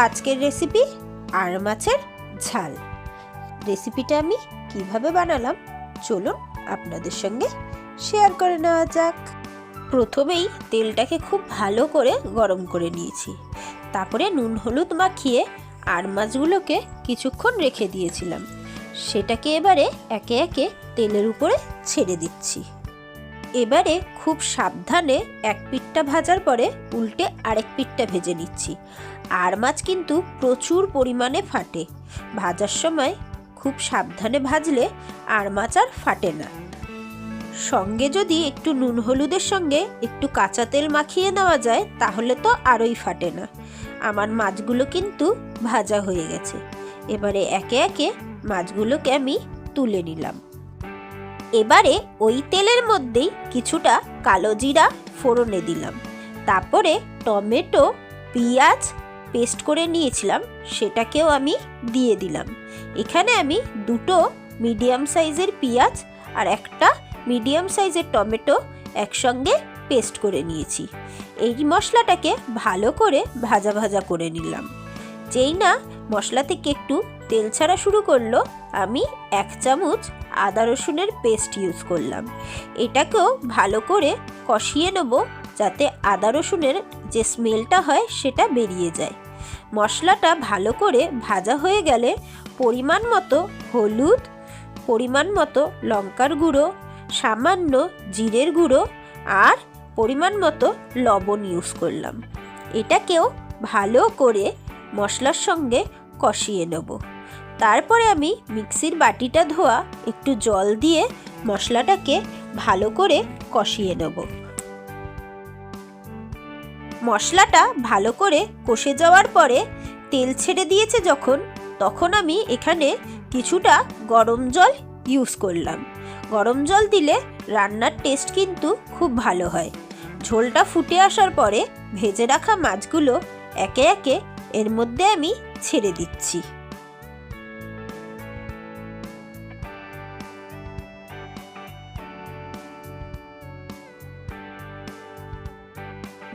আজকের রেসিপি আর মাছের ঝাল। রেসিপিটা আমি কিভাবে বানালাম চলুন আপনাদের সঙ্গে শেয়ার করে নেওয়া যাক। প্রথমেই তেলটাকে খুব ভালো করে গরম করে নিয়েছি, তারপরে নুন হলুদ মাখিয়ে আর মাছগুলোকে কিছুক্ষণ রেখে দিয়েছিলাম। সেটাকে এবারে একে একে তেলের উপরে ছেড়ে দিচ্ছি। এবারে খুব সাবধানে এক পিঠটা ভাজার পরে উল্টে আরেক পিঠটা ভেজে নিচ্ছি। আর মাছ কিন্তু প্রচুর পরিমাণে ফাটে, ভাজার সময় খুব সাবধানে ভাজলে আর মাছ আর ফাটে না। সঙ্গে যদি একটু নুন হলুদের সঙ্গে একটু কাঁচা তেল মাখিয়ে নেওয়া যায় তাহলে তো আরোই ফাটে না। আমার মাছগুলো কিন্তু ভাজা হয়ে গেছে। এবারে একে একে মাছগুলোকে আমি তুলে নিলাম। এবারে ওই তেলের মধ্যেই কিছুটা কালো জিরা ফোড়নে দিলাম, তারপরে টমেটো পেঁয়াজ পেস্ট করে নিয়েছিলাম সেটাকেও আমি দিয়ে দিলাম। এখানে আমি দুটো মিডিয়াম সাইজের পেঁয়াজ আর একটা মিডিয়াম সাইজের টমেটো একসঙ্গে পেস্ট করে নিয়েছি। এই মশলাটাকে ভালো করে ভাজা ভাজা করে নিলাম। যেই না মশলা থেকে একটু তেল ছাড়া শুরু করলো, আমি 1 চামচ আদা রসুনের পেস্ট ইউজ করলাম। এটাকেও ভালো করে কষিয়ে নেব যাতে আদা রসুনের যে স্মেলটা হয় সেটা বেরিয়ে যায়। মশলাটা ভালো করে ভাজা হয়ে গেলে পরিমাণ মতো হলুদ, পরিমাণ মতো লঙ্কার গুঁড়ো, সামান্য জিরের গুঁড়ো আর পরিমাণ মতো লবণ ইউজ করলাম। এটাকেও ভালো করে মশলার সঙ্গে কষিয়ে নেব। তারপরে আমি মিক্সির বাটিটা ধোয়া একটু জল দিয়ে মশলাটাকে ভালো করে কষিয়ে নেব। মশলাটা ভালো করে কষে যাওয়ার পরে তেল ছেড়ে দিয়েছে যখন, তখন আমি এখানে কিছুটা গরম জল ইউজ করলাম। গরম জল দিলে রান্নার টেস্ট কিন্তু খুব ভালো হয়। ঝোলটা ফুটে আসার পরে ভেজে রাখা মাছগুলো একে একে এর মধ্যে আমি ছেড়ে দিচ্ছি।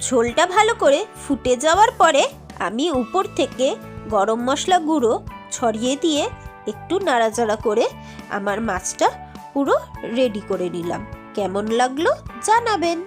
ঝোলটা ভালো করে ফুটে যাওয়ার পরে আমি উপর থেকে গরম মশলা গুঁড়ো ছড়িয়ে দিয়ে একটু নাড়াচাড়া করে আমার মাছটা পুরো রেডি করে নিলাম। কেমন লাগলো জানাবেন।